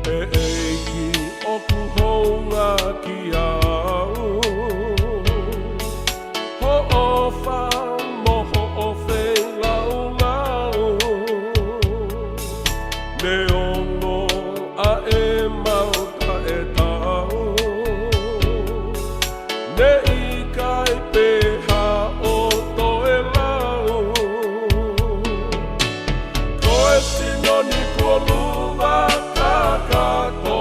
E eiki o kuhonga ki au Ho ofa moho o whei lau lau Me ono a e mauta e tau Ne i kai peha o toe lau Koe sinoni kua luva kakato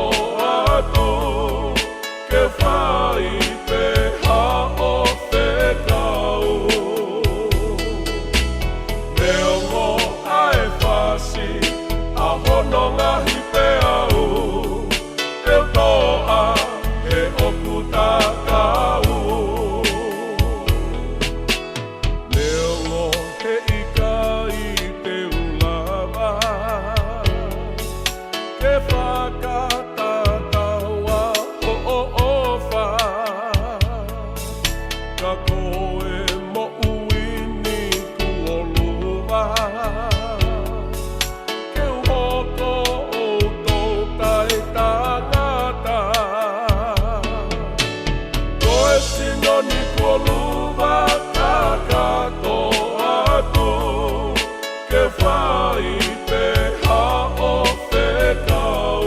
atu Ke whai peha o whekau Me ongo ae whasi a hono ngahi pe au Te toa he oku takau Me ongo he ika i te ulava Ke whakatatawa o ofa Ka koe mo uini kuoluva Ke uhoko o tō tai tangata Koe sinoni kuoluva kakato atu Ke whai peha o whekau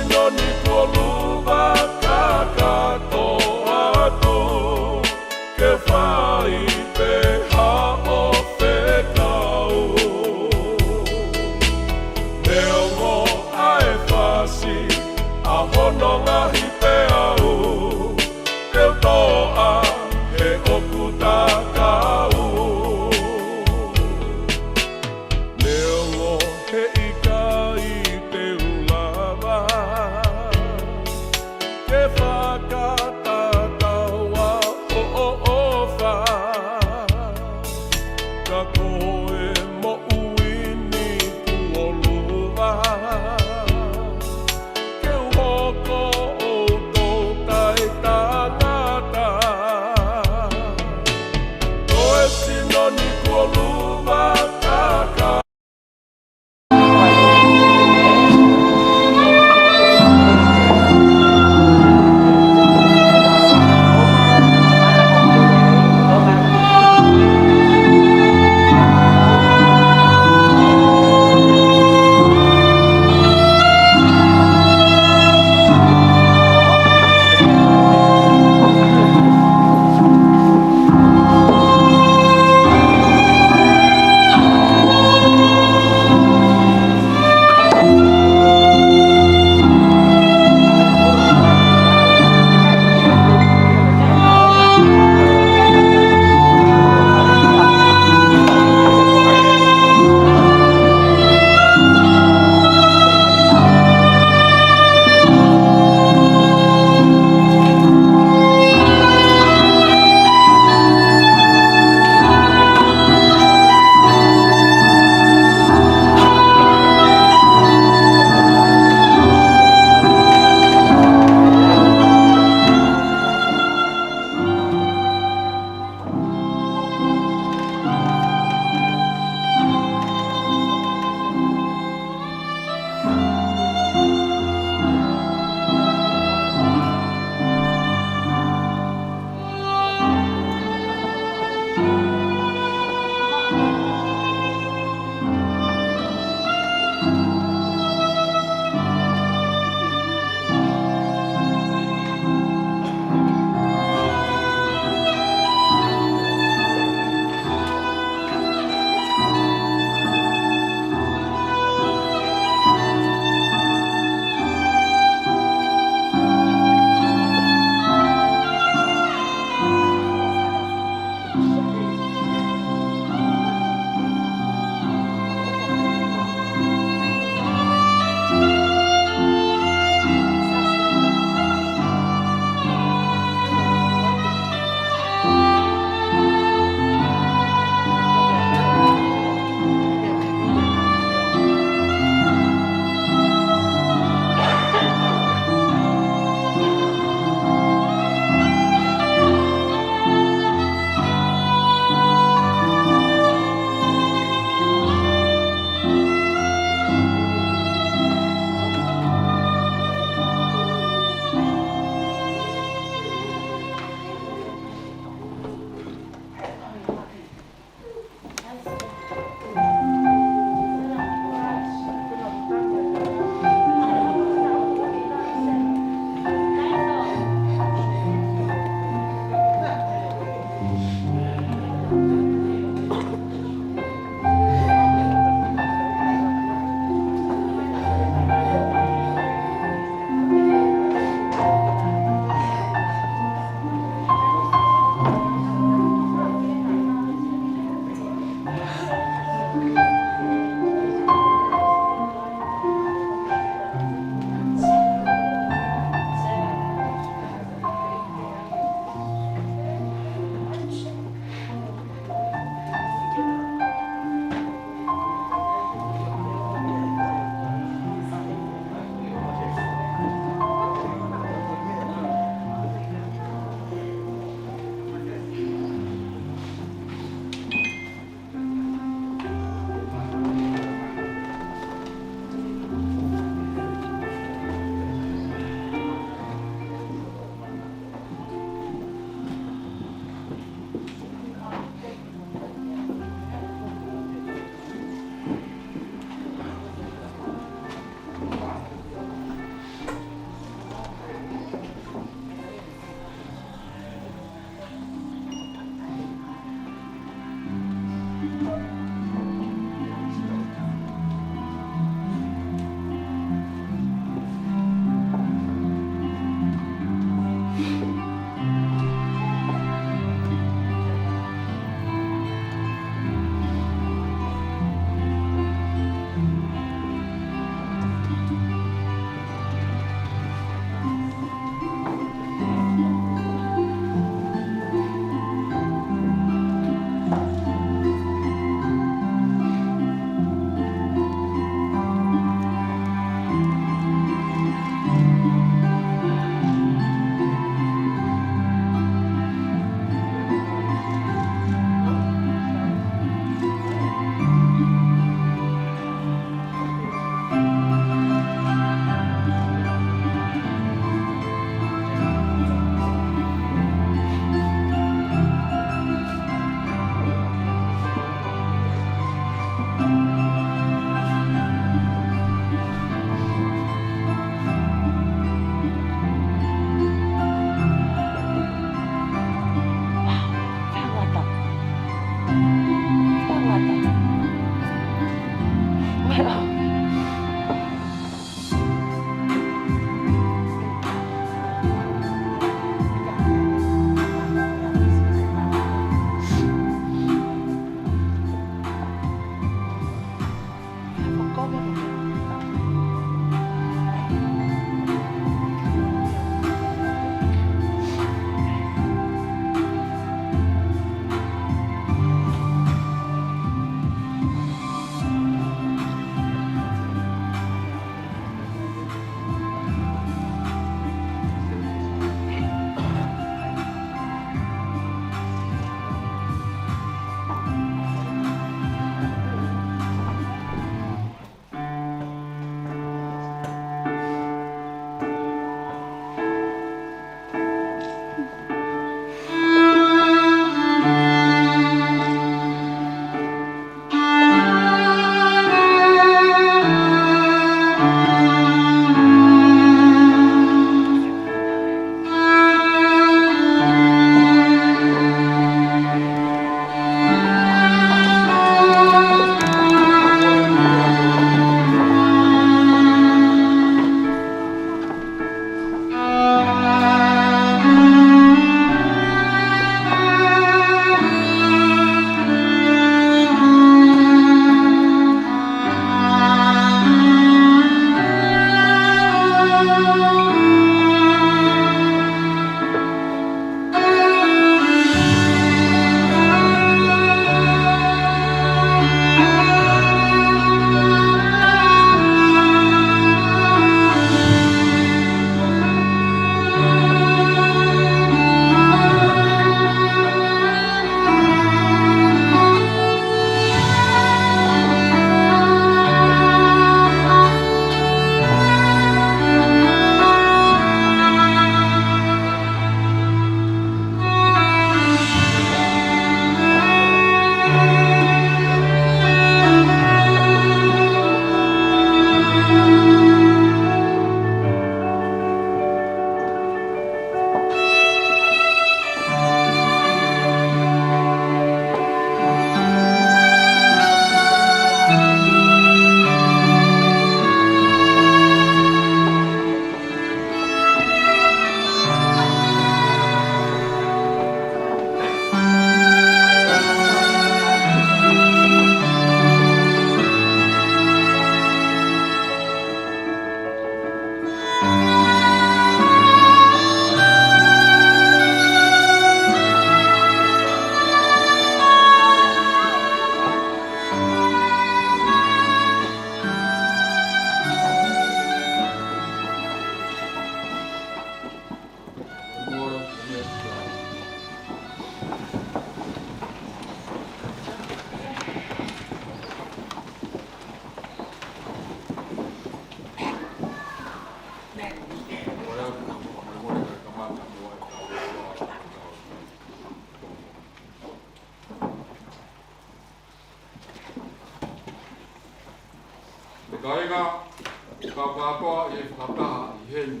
katoa e whakataha I heni,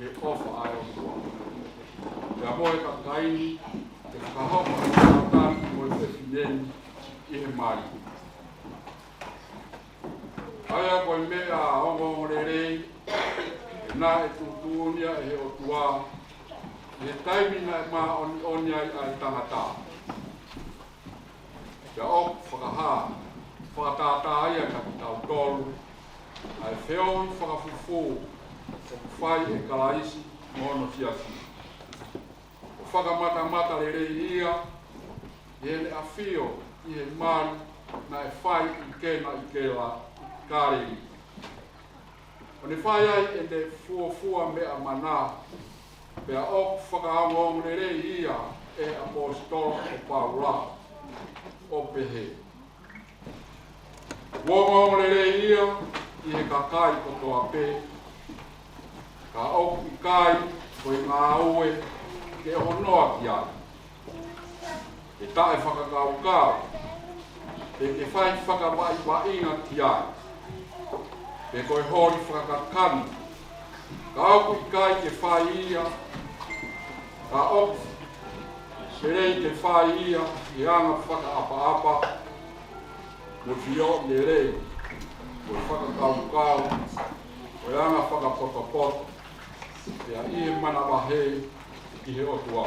e ofa ai o tua. Pea moe ka kaini, te whakahopa I whakatani mo I whewhineni I he mai. Aia koe mea ongo rerei, e nā e tūtūnia e he o tua, e taimina e mā oni ai tangata. Pea o whakaha, whakatātā ia ka tau tolu, ai whioi whakafufu, o whai e kalaisi mono Siasi. O whakamata rerei ia, e le awhio I he mari na e whai I kena la kārei. O ne whai ai e te fuafua mea mana, pea o whakaongo rerei ia e apostolo o Paula, o pehe. Wongo rerei ia, I he kakai o toa pe, ka au I kai ko I ngā aue ke honoa ki ai. E tae whakakaukau, e ke whai whakawaiwainga ki ai. Pe koe hori whakakakani, ka au I kai ke whai ia, ka au serei ke whai ia, I anga whakaapa-apa, mo fio le rei, ko whakakaukau, ko anga whakapoto-poto, pea I mana wahe ki he otua.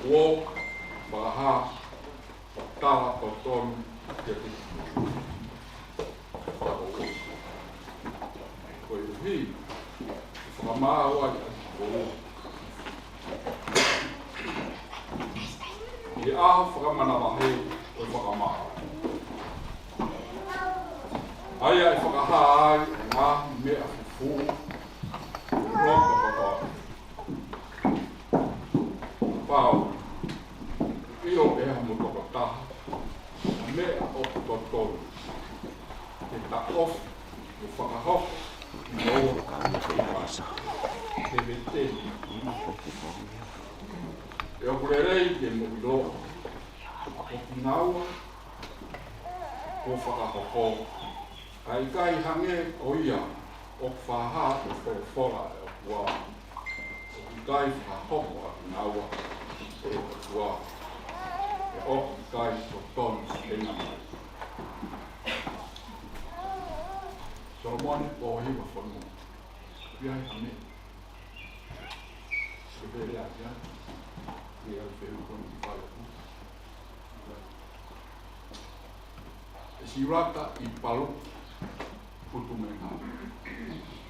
Wok, baha, taha toton, ke tiku. Koe uhi, whakamaa wai ati I aha whakamana wahe o whakamaa. Aia e whakaha ai ngā mea fufu, roka katoa. Pau, io e ha mutoko taha, mea o totoro. Te ta off, o whakahoko, I noa te vete. E o kurerei ke moiloa, o kinaua, o whakahoko, ai kai hange o ia, o whaha o whora e o kua, o ki kai whakahoko a kinaua, e o kua, e o ki kai o tonu e nga mai. Solomone Pohiva Fonua, Piai hame, se vere a kia, e al wheru koni I whai aku. E Siulata I Paluki Utumoengalu.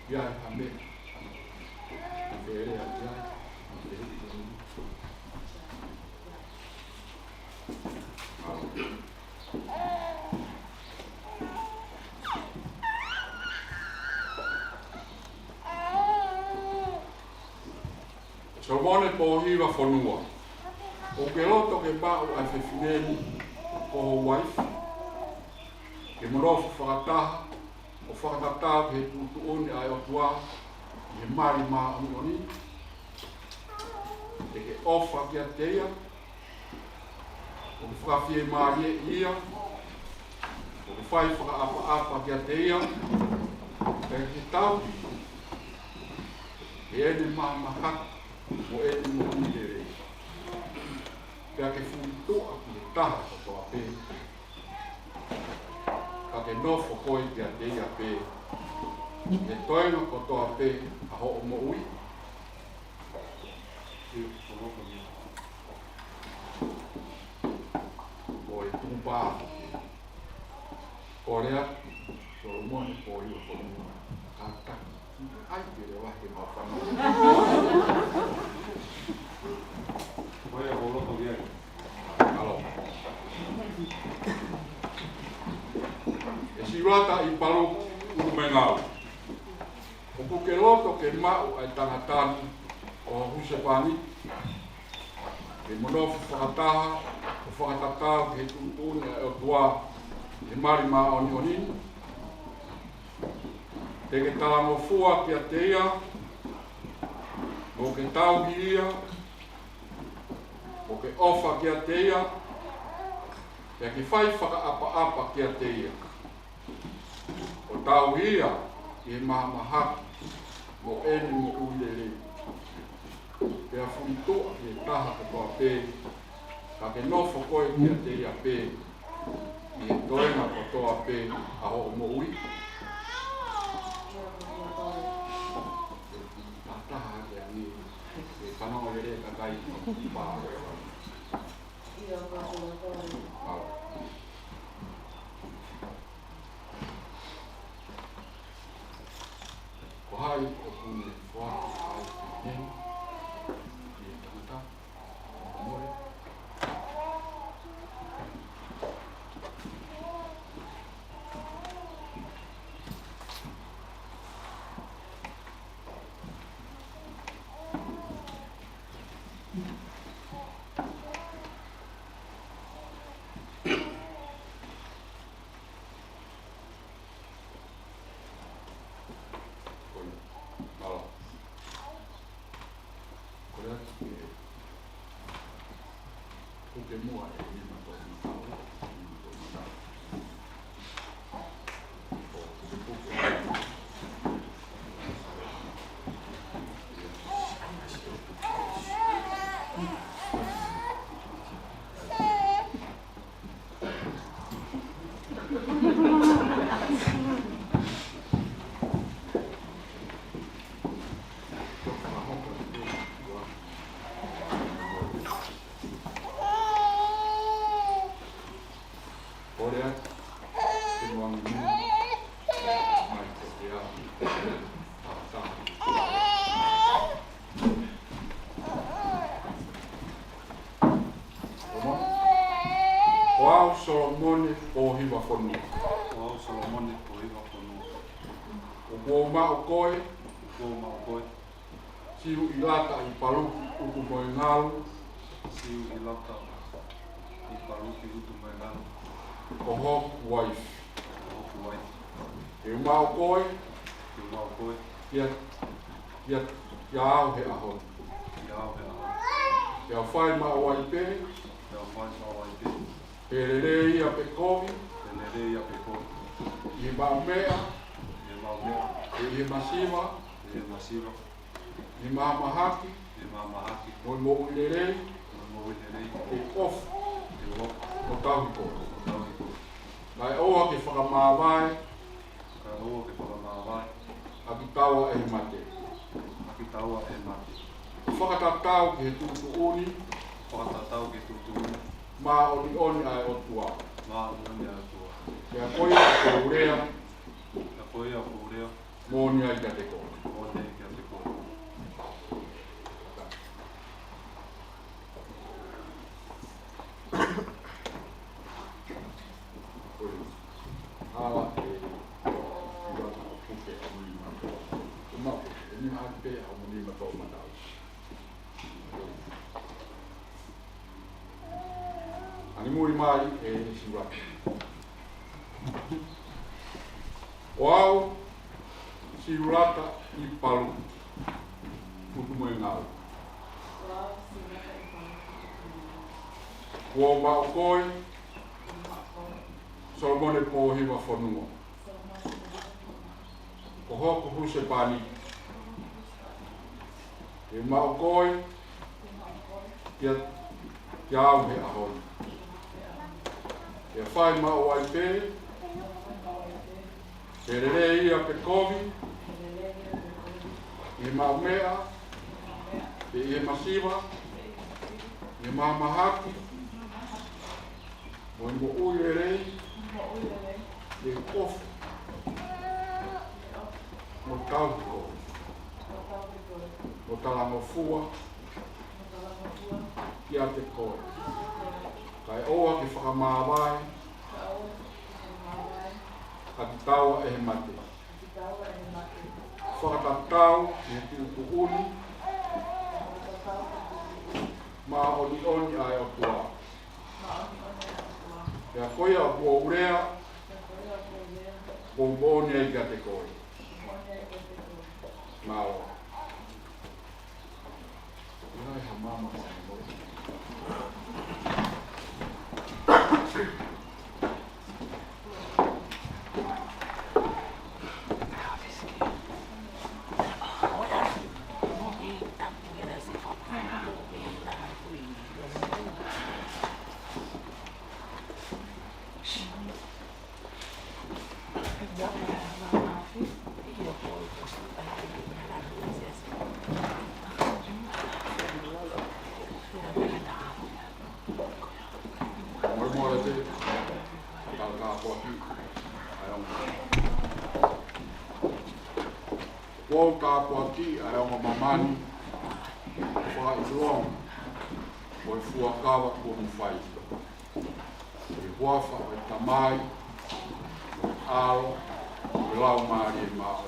Piai hame, se vere a kia, e vere koni. Solomone Pohiva Fonua. O ke loto ke pāu ai whewhineni o ho waifu. Ke morofu whakataha, o whakatau ke tūtuoni ai o tua, I he mari mā onioni. E ke ofa ki a teia, o ke whakawhie mā ia, o ke whai whakaapa ki a teia, e ke tau, e ene mā mahaka, o ene mo unerei. Pea ke fuitoa ki le taha o toa pē. Ka ke nofo koi ki a teia pē. E toenga ko toa pē a ho o mo ui. O e tūpā. Ko rea, Solomone Pohiva Fonua. Ka taki. Ai ke le wahi mā whanau. Koe a holoto viai. Alo. E Siulata I Paluki Utumoengalu. O kuke loto ke mau ai tangatani o husepani. Ke monofu whakataha, o whakatakau ke tūtūne o tua, e mari mā oni onini. Te ke talango fua kia te ia, mo ke tauhi ia, mo ke ofa kia te ia, kia ki whai whaka apa kia te ia. O tauhi ia, i maha mahaki, mo eni mo uilele. Pea whuitoa ki e taha katoa pē, ka ke nofo koe kia te ia pē, i e toenga katoa pē a ho mo ui. Taha kia ni, e whanonga lere ka kai i pāre. Ko hai o kune whaki ai te neng, i e tangata, o more. Solomone Pohiva Fonua. Solomone Pohiva Fonua. O koe. Siulata i Paluki Utumoengalu. Siulata i Paluki Utumoengalu. O hoku wife. E umau koe. Ia au he ahon. Ia whai ma o aipe. Perere ia pe komi, i maumea, i masiva, i mamahaki, o mo ulerei, e ofu, o tauhiko. Nai oa ke whakamāwai, a ki taua e mate. Whakatatau ki he tutuuni, ma oni ai o tua. Kia koia ko urea. Moni ai kia te koe. Ala e Siulata o puke a muli mato. Umau, e ni hape a muli mato matau. Ani muri mai e Siulata. Wow, Siulata i Paluki Utumoengalu. Wo mau koe Solomone Pohiva Fonua. Ko hoku huse pani. E mau koe kia au he ahoni. E whai mau ai pē, e rere ia pe komi, i maumea, e i masiva, i mamahaki, mo i mo ui rei, e kofu, mo tauhiko, mo talango fua, kia te koe. Kai oa ki whakamāwai, ka ki taua e he mate. Whakatatau i he tutuuni, ma oni ai o tua. Pea koia o kua urea, o mboni ai kia te koe. Mau. Ngai ha mama sa mo. Wong ka poaki ai o mamani fa ilong o fuakawa ko mfai e wafa o tamai o ao o lau mari e mao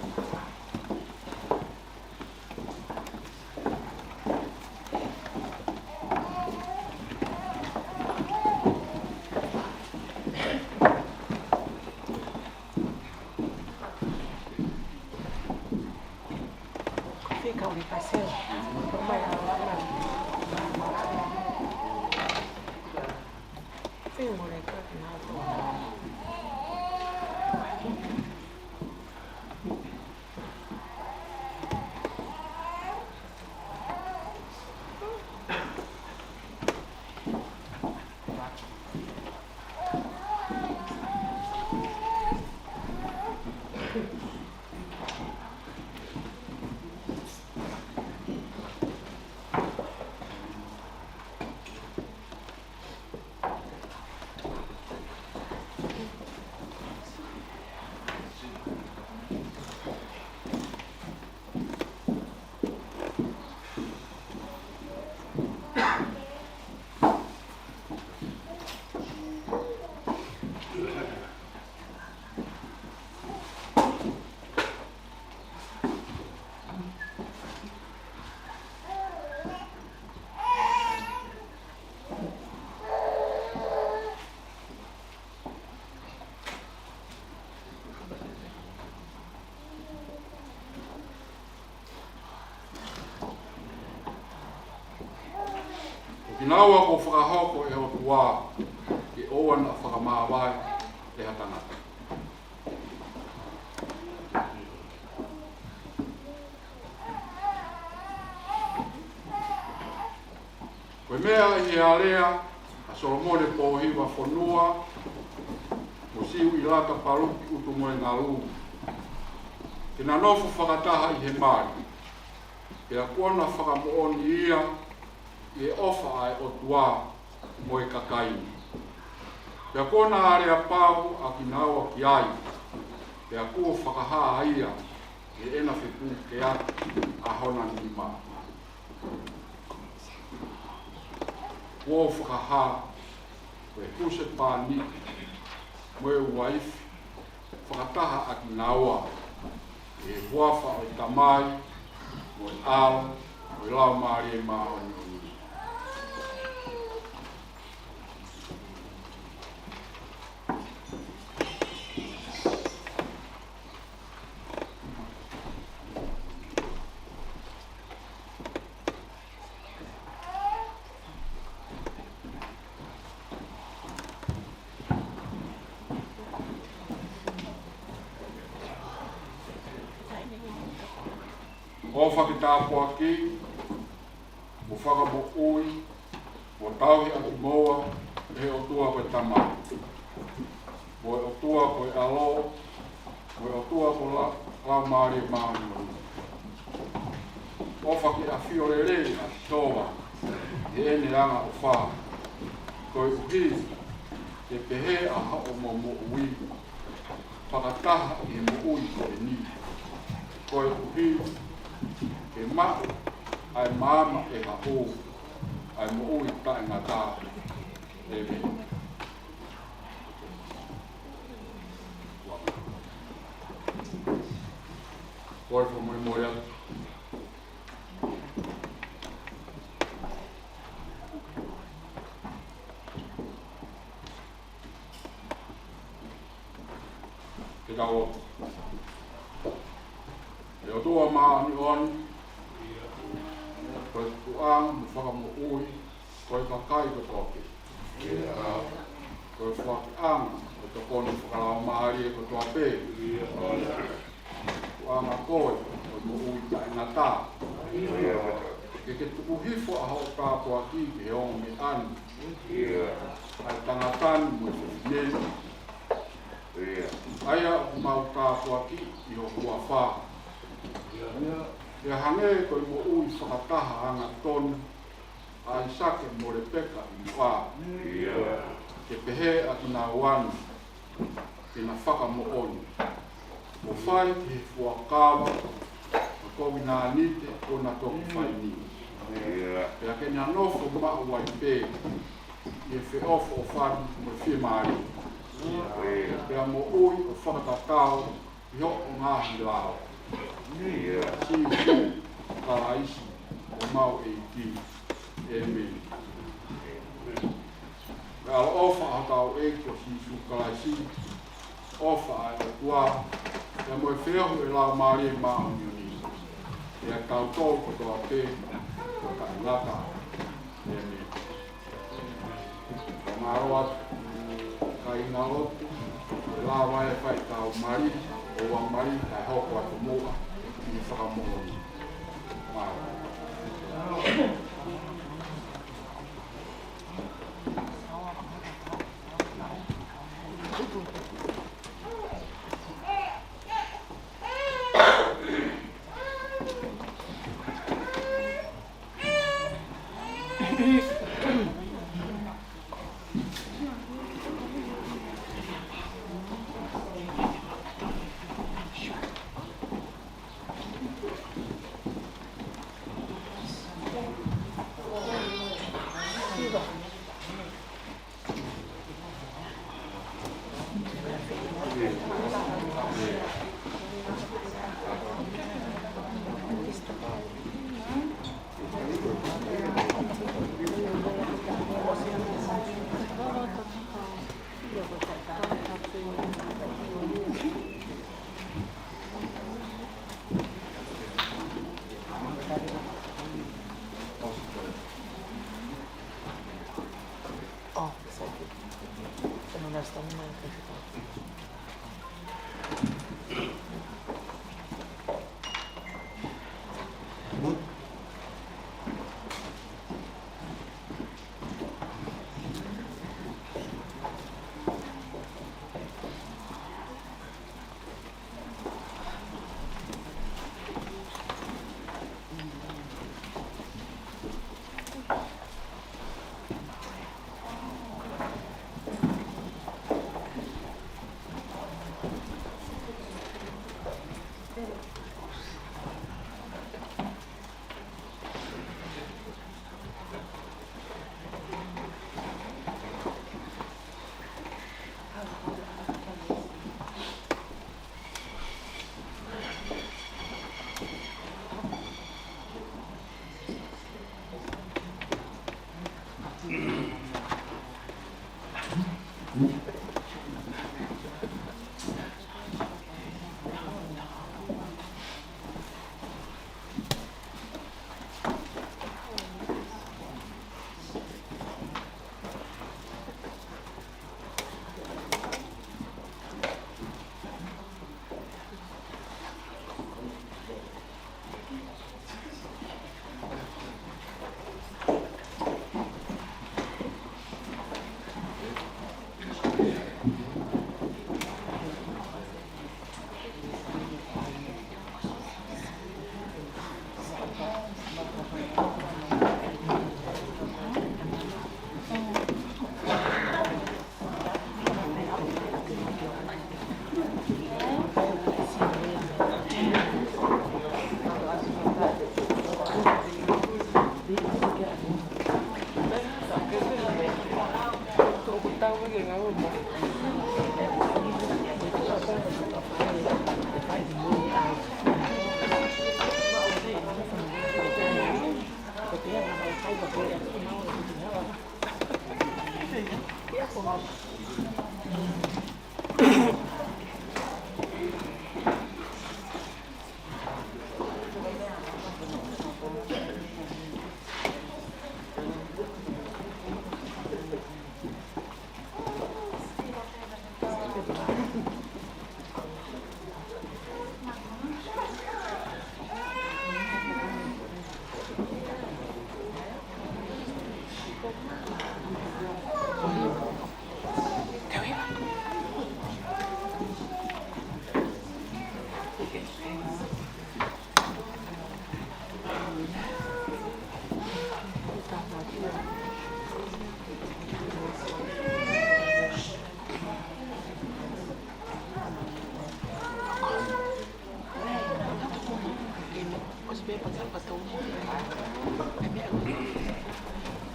Naua ko whakahoko e o tua ki oan a whakamāwai e hatangata. Koe mea i a lea a Solomone Pohiva Fonua mo Siulata Paluki Utumoengalu. Kina nofu whakataha i he mari. Kina kuona whakamooni ia e ofa ai o tua mo e kakaini. Pea kona are a pau a ki naua ki ai, pea kua whakahaa ia e ena whipu ke a hona ni maa. Kua whakahaa koe kuse pāni mo e waifi whakataha a ki naua e huafa o i tamai mo e ao mo e lau maari e maa o ni. O whakitāpua ki, mo whakamo ui, mo tauhi ati moa, e o tua koe tamai. Mo e o tua koe alo, mo e o tua koe lau maari maari. O whaki a whiorere a toa, e ene anga o wha. Koe uhi, e pehe a hao mo ui, whakataha e mo ui koe ni. Koe uhi, e mao ai mama e hao ai mo ui tae ngata e me. Koe fo moi moi atu. Te kao. E o tua maani on. Koe kuang, whakamu ui, koe ka kai ko toki. Koe whakiang, koe to koni whakalao maari e ko toa pē. Kuanga koe, koe mo ui ta inga tā. Ke tuku hifo a hau kāpua ki he ongo me anu. Ai tangatani mo se nenu. Aia o mau kāpua ki I ho kua whā. He hange koe mo ui whakataha anga tonu. Ai sake mo re peka I whā. Ke pehe a ina wanu. Ke na whaka mo oni. Mo whai ki he fua kāwa. Mo kowi nā nite o na toku whai ni. Pea ke ni anofo mao wai pē. I he ofo o whanu mo whie maari. Pea mo ui o whakatatao I ho o ngāhi lao. Siu karaisi o mau e ki. Amen. Pea o ofa hatau e ko siu karaisi. Ofa ai o tua. Pea mo e wheahu e lao maari e mao nioni. Pea kautau ko toa pē. Ko Siulata. Amen. Maroa kai ngā lotu, la vai whai tau mari, o wang mari, kai hoko atu moa, I whakamohoni. Maroa.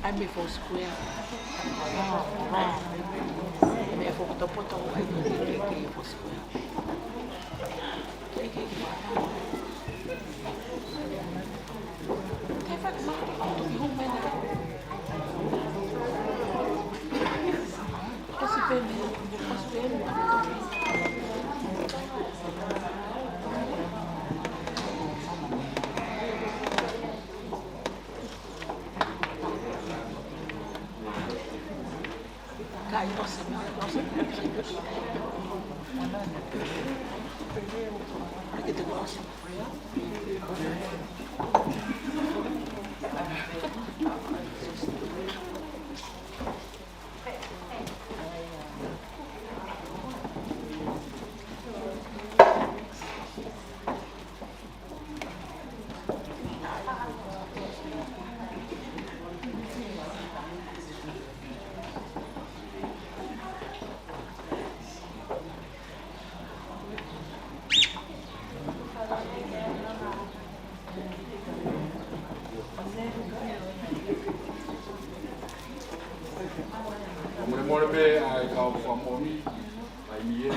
I'm before square. I'm before the pot of for square. More be I go for money. I mean.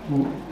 More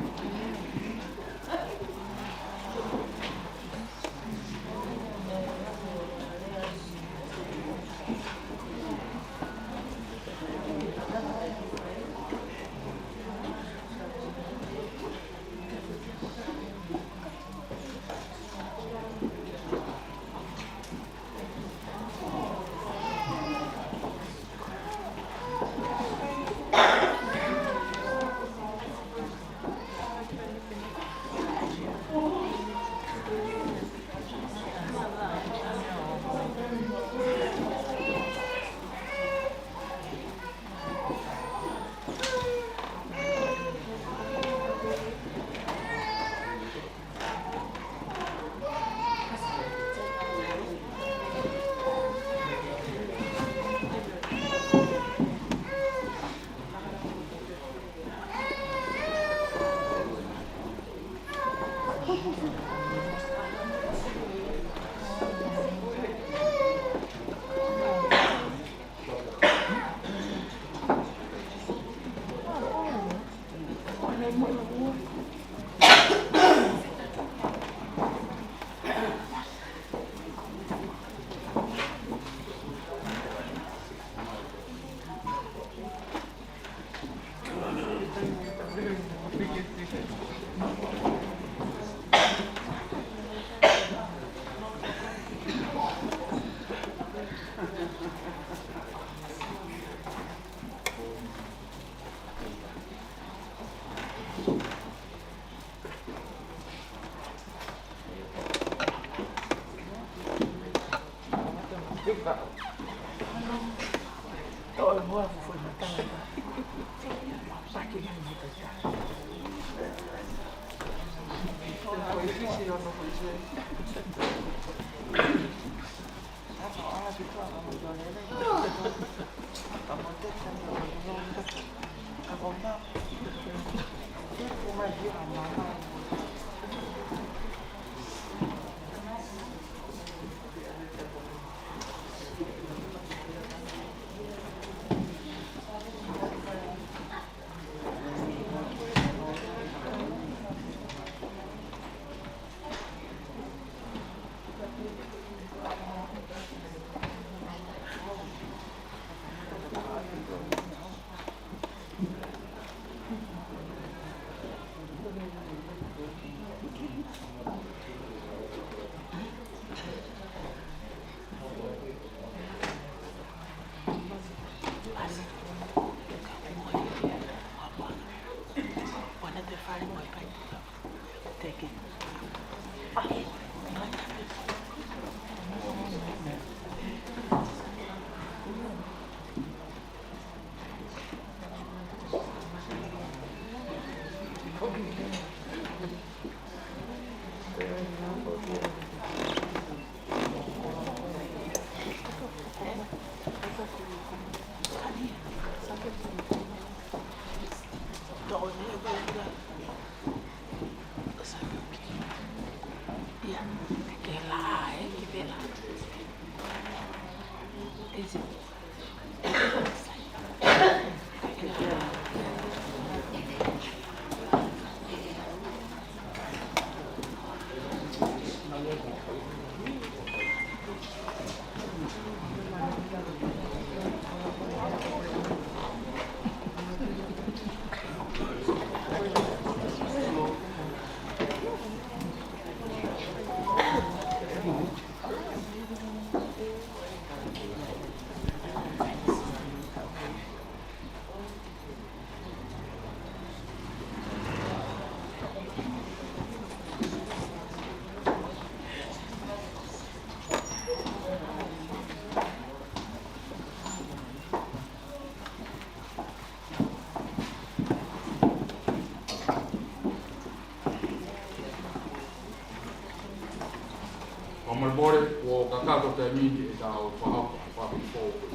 o kakato te mini e tau whahapa whapi fōku.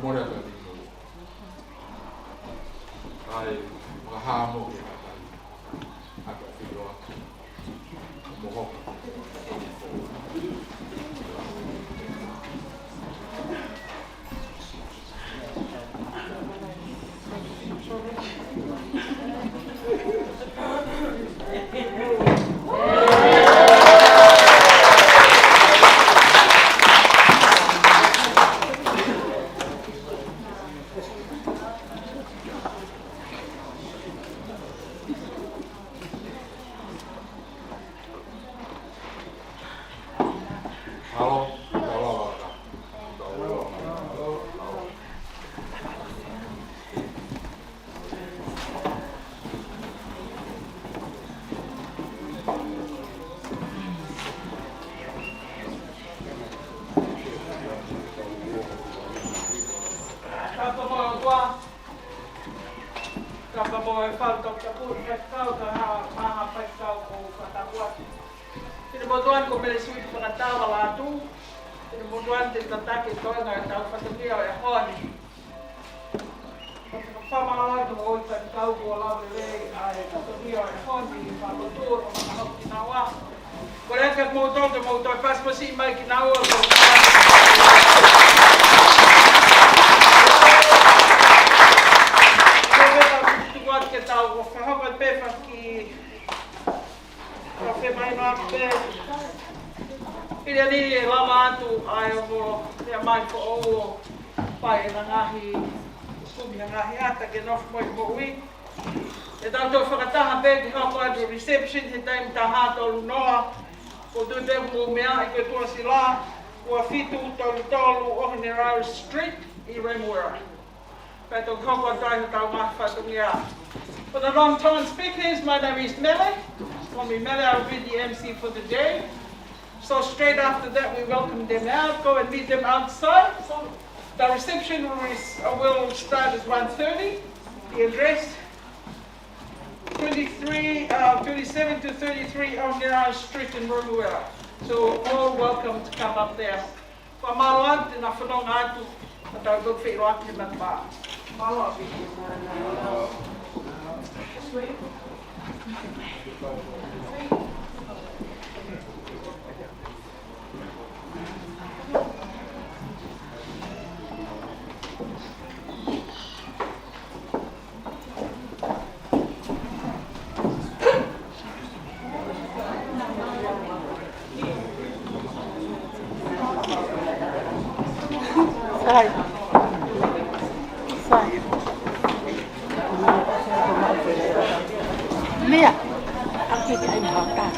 More te mini. Ai, whahamo ke kakai. Haka whiroa. Mohoka. For the long-time speakers, my name is Mele. Call me Mele, I'll be the MC for the day. So straight after that, we welcome them out, go and meet them outside. The reception will start at 1:30. The address, 27 to 33 Aotearoa Street in Romuera. So all welcome to come up there. Kwa maroan, tina whanonga atu, a tau tau whi roaki na pā. Maroa bi. Lia, aku tidak ingin makan.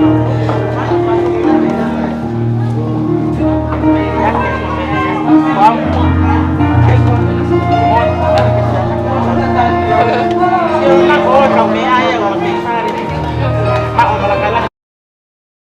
Thank you.